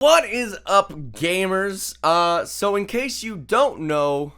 What is up, gamers? So in case you don't know,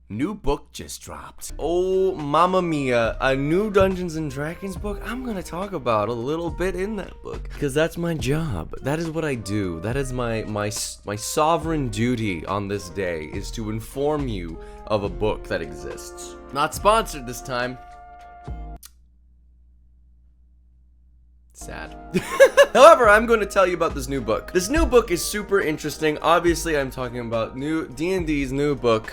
new book just dropped. Oh, mamma mia, a new Dungeons and Dragons book. I'm gonna talk about a little bit in that book, because that's my job. That is what I do. That is my sovereign duty on this day, is to inform you of a book that exists. Not sponsored this time. Sad. However, I'm going to tell you about this new book. This new book is super interesting. Obviously, I'm talking about new D&D's new book,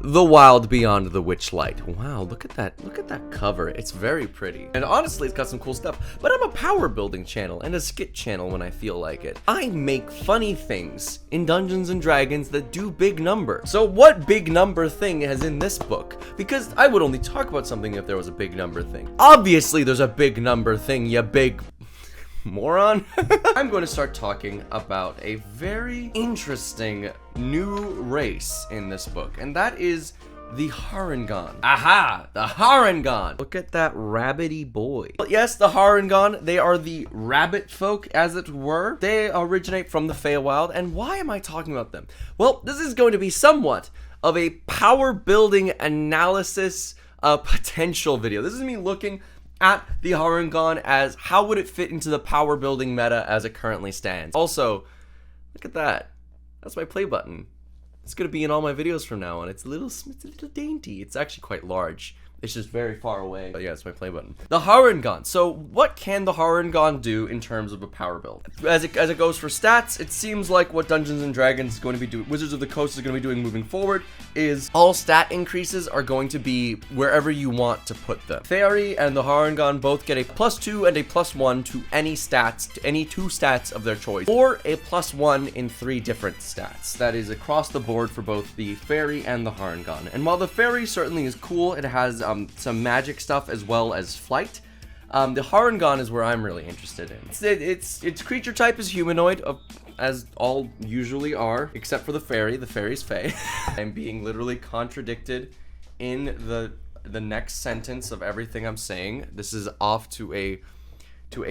The Wild Beyond the Witchlight. Wow, look at that cover. It's very pretty. And honestly, it's got some cool stuff. But I'm a power building channel and a skit channel when I feel like it. I make funny things in Dungeons and Dragons that do big number. So what big number thing is in this book? Because I would only talk about something if there was a big number thing. Obviously, there's a big number thing, you big moron. I'm going to start talking about a very interesting new race in this book, and that is the Harengon. Aha! The Harengon! Look at that rabbity boy. But yes, the Harengon, they are the rabbit folk, as it were. They originate from the Feywild, and why am I talking about them? Well, this is going to be somewhat of a power building analysis potential video. This is me looking at the Harengon as how would it fit into the power building meta as it currently stands. Also, look at that. That's my play button. It's gonna be in all my videos from now on. It's a little dainty. It's actually quite large. It's just very far away. But yeah, it's my play button. The Harengon. So what can the Harengon do in terms of a power build? As it goes for stats, it seems like what Dungeons and Dragons is going to be doing, Wizards of the Coast is going to be doing moving forward, is all stat increases are going to be wherever you want to put them. Fairy and the Harengon both get a +2 and a +1 to any stats, to any 2 stats of their choice, or a +1 in 3 different stats. That is across the board for both the Fairy and the Harengon. And while the Fairy certainly is cool, it has some magic stuff as well as flight. The Harengon is where I'm really interested in. Its creature type is humanoid, as all usually are, except for the Fairy. The Fairy's Fey. I'm being literally contradicted in the next sentence of everything I'm saying. This is off to a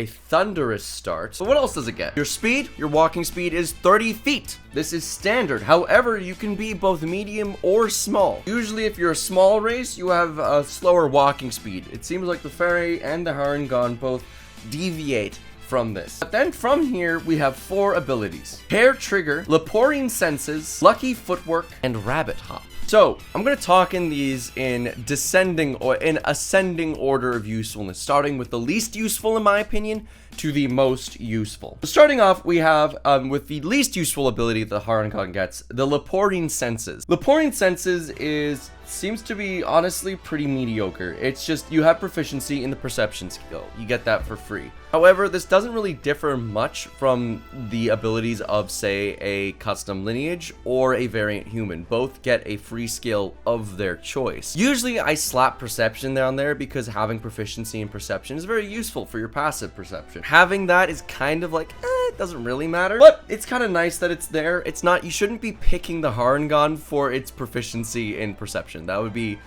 thunderous start. So what else does it get? Your speed, your walking speed is 30 feet. This is standard. However, you can be both medium or small. Usually if you're a small race, you have a slower walking speed. It seems like the Fairy and the Harengon both deviate from this. But then from here, we have 4 abilities: Hair Trigger, Leporine Senses, Lucky Footwork, and Rabbit Hop. So, I'm going to talk in these in descending or in ascending order of usefulness, starting with the least useful in my opinion to the most useful. So starting off, we have with the least useful ability the Harengon gets, the Leporine Senses. Leporine Senses seems to be honestly pretty mediocre. It's just you have proficiency in the perception skill. You get that for free. However, this doesn't really differ much from the abilities of, say, a custom lineage or a variant human. Both get a free skill of their choice. Usually, I slap perception down there because having proficiency in perception is very useful for your passive perception. Having that is kind of like, it doesn't really matter, but it's kind of nice that it's there. It's not, you shouldn't be picking the Harengon for its proficiency in perception. That would be,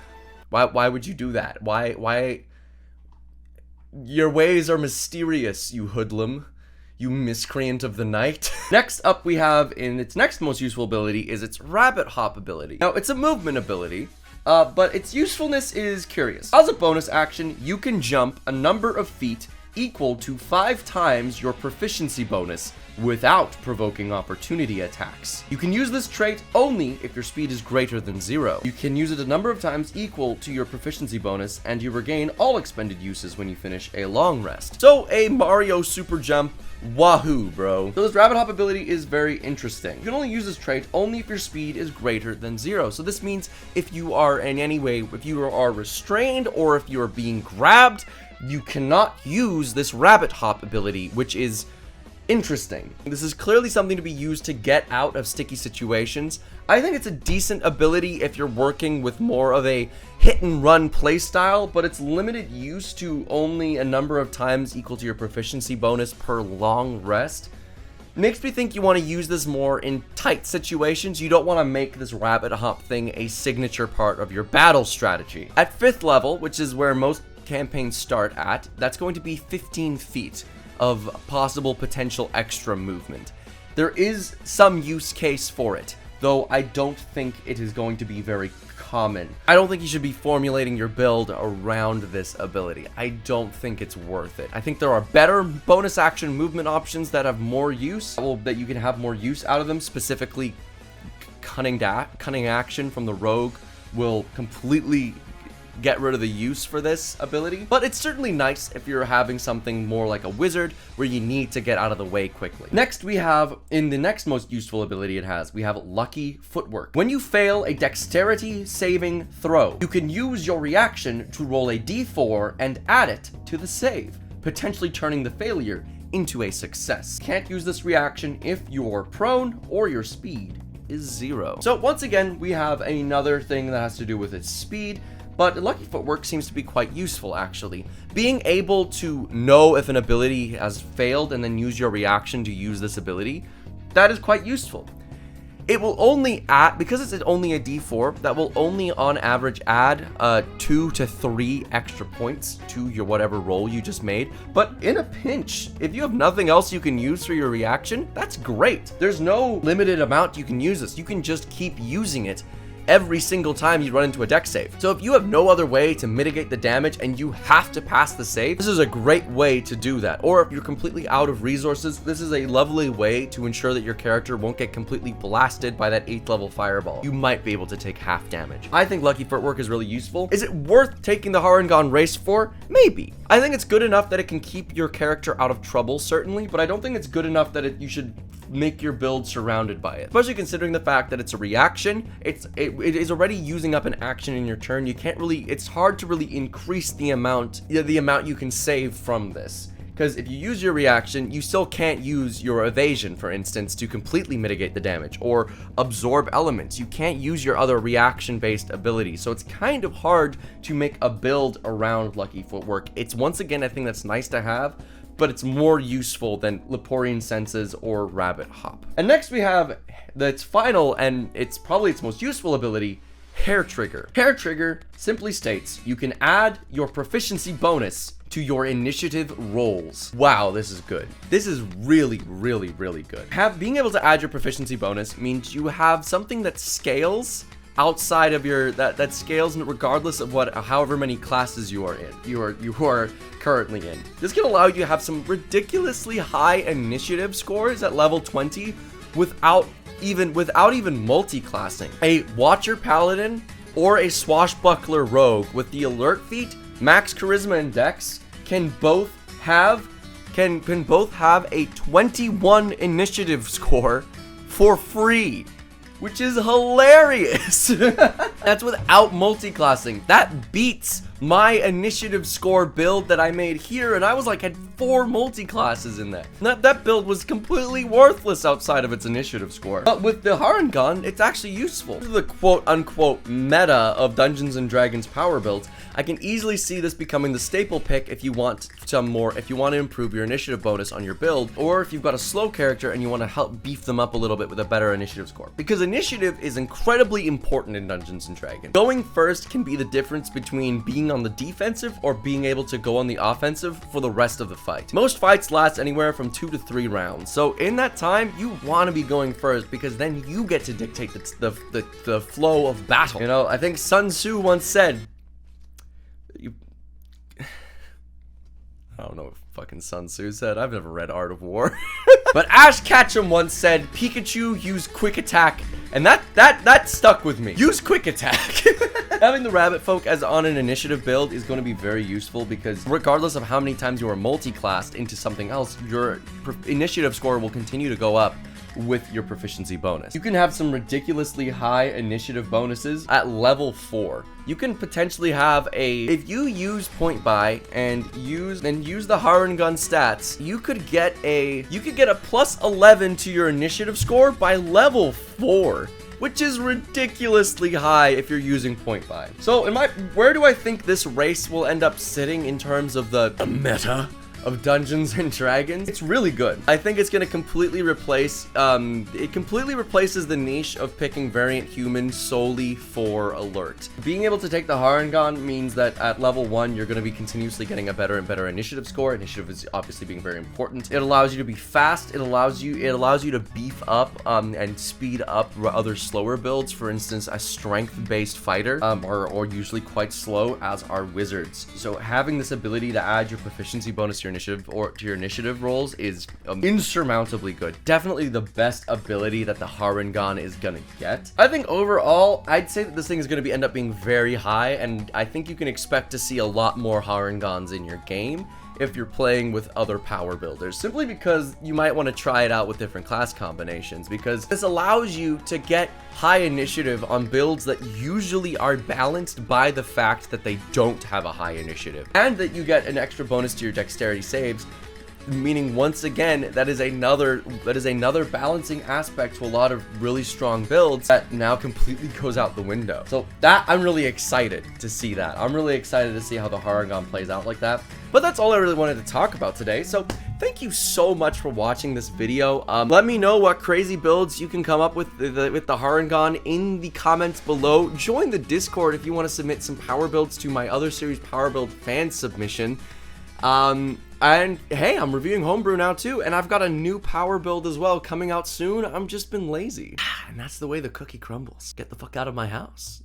why would you do that? Why? Your ways are mysterious, you hoodlum, you miscreant of the night. Next up we have, in its next most useful ability, is its Rabbit Hop ability. Now, it's a movement ability, but its usefulness is curious. As a bonus action, you can jump a number of feet equal to 5 times your proficiency bonus without provoking opportunity attacks. You can use this trait only if your speed is greater than 0. You can use it a number of times equal to your proficiency bonus, and you regain all expended uses when you finish a long rest. So a Mario super jump, wahoo, bro. So this Rabbit Hop ability is very interesting. You can only use this trait only if your speed is greater than 0. So this means if you are in any way, if you are restrained or if you are being grabbed, you cannot use this Rabbit Hop ability, which is interesting. This is clearly something to be used to get out of sticky situations. I think it's a decent ability if you're working with more of a hit and run playstyle, but it's limited use to only a number of times equal to your proficiency bonus per long rest. Makes me think you want to use this more in tight situations. You don't want to make this Rabbit Hop thing a signature part of your battle strategy. At 5th level, which is where most campaigns start at, that's going to be 15 feet of possible potential extra movement. There is some use case for it, though I don't think it is going to be very common. I don't think you should be formulating your build around this ability. I don't think it's worth it. I think there are better bonus action movement options that have more use, that you can have more use out of them. Specifically, cunning action from the rogue will completely get rid of the use for this ability, but it's certainly nice if you're having something more like a wizard where you need to get out of the way quickly. Next, we have, in the next most useful ability it has, we have Lucky Footwork. When you fail a dexterity saving throw, you can use your reaction to roll a d4 and add it to the save, potentially turning the failure into a success. Can't use this reaction if you're prone or your speed is 0. So once again, we have another thing that has to do with its speed. But Lucky Footwork seems to be quite useful, actually. Being able to know if an ability has failed and then use your reaction to use this ability, that is quite useful. It will only add, because it's only a d4, that will only on average add 2 to 3 extra points to your whatever roll you just made. But in a pinch, if you have nothing else you can use for your reaction, that's great. There's no limited amount you can use this. You can just keep using it every single time you run into a dex save. So if you have no other way to mitigate the damage and you have to pass the save, this is a great way to do that. Or if you're completely out of resources, this is a lovely way to ensure that your character won't get completely blasted by that 8th level fireball. You might be able to take half damage. I think Lucky Footwork is really useful. Is it worth taking the Harengon race for? Maybe. I think it's good enough that it can keep your character out of trouble, certainly, but I don't think it's good enough that you should make your build surrounded by it, especially considering the fact that it's a reaction. It is already using up an action in your turn. You can't really, it's hard to really increase the amount you can save from this, because if you use your reaction, you still can't use your evasion, for instance, to completely mitigate the damage or absorb elements. You can't use your other reaction based abilities, so it's kind of hard to make a build around Lucky Footwork. It's once again a thing that's nice to have, but it's more useful than Leporian Senses or Rabbit Hop. And next we have its final, and it's probably its most useful ability, Hair Trigger. Hair Trigger simply states you can add your proficiency bonus to your initiative rolls. Wow, this is good. This is really, really, really good. Being able to add your proficiency bonus means you have something that scales outside of your, that scales regardless of however many classes you are in, you are currently in. This can allow you to have some ridiculously high initiative scores at level 20 without even multi-classing. A Watcher Paladin or a Swashbuckler Rogue with the Alert feat, Max Charisma and Dex can both have a 21 initiative score for free, which is hilarious. That's without multi-classing. That beats my initiative score build that I made here, and I was like, had 4 multi-classes in that. That build was completely worthless outside of its initiative score. But with the Harengon, it's actually useful. The quote-unquote meta of Dungeons & Dragons power builds, I can easily see this becoming the staple pick if you want if you want to improve your initiative bonus on your build, or if you've got a slow character and you want to help beef them up a little bit with a better initiative score. Because initiative is incredibly important in Dungeons & Dragons. Going first can be the difference between being on the defensive or being able to go on the offensive for the rest of the fight. Most fights last anywhere from 2 to 3 rounds, so in that time you want to be going first, because then you get to dictate the flow of battle. You know, I think Sun Tzu once said, I don't know what fucking Sun Tzu said. I've never read Art of War. But Ash Ketchum once said, Pikachu, use quick attack. And that stuck with me. Use quick attack. Having the rabbit folk as on an initiative build is going to be very useful, because regardless of how many times you are multi-classed into something else, your initiative score will continue to go up with your proficiency bonus. You can have some ridiculously high initiative bonuses at level 4. You can potentially have if you use point buy and use the Harengon stats, you could get a plus 11 to your initiative score by level 4, which is ridiculously high if you're using point buy. So where do I think this race will end up sitting in terms of the meta of Dungeons and Dragons. It's really good. I think it's gonna completely replace, it completely replaces the niche of picking variant human solely for alert. Being able to take the Harengon means that at level 1, you're gonna be continuously getting a better and better initiative score. Initiative is obviously being very important. It allows you to be fast. It allows you to beef up, and speed up other slower builds. For instance, a strength-based fighter, are usually quite slow, as are wizards. So having this ability to add your proficiency bonus to your initiative or to your initiative rolls is insurmountably good. Definitely the best ability that the Harengon is gonna get. I think overall, I'd say that this thing is gonna end up being very high, and I think you can expect to see a lot more Harengons in your game if you're playing with other power builders, simply because you might want to try it out with different class combinations, because this allows you to get high initiative on builds that usually are balanced by the fact that they don't have a high initiative, and that you get an extra bonus to your dexterity saves, meaning once again that is another balancing aspect to a lot of really strong builds that now completely goes out the window. So that, I'm really excited to see that. I'm really excited to see how the Harengon plays out like that. But that's all I really wanted to talk about today. So thank you so much for watching this video. Let me know what crazy builds you can come up with the Harengon in the comments below. Join the Discord if you want to submit some power builds to my other series, Power Build Fan Submission. And hey, I'm reviewing Homebrew now too, and I've got a new power build as well coming out soon. I've just been lazy. And that's the way the cookie crumbles. Get the fuck out of my house.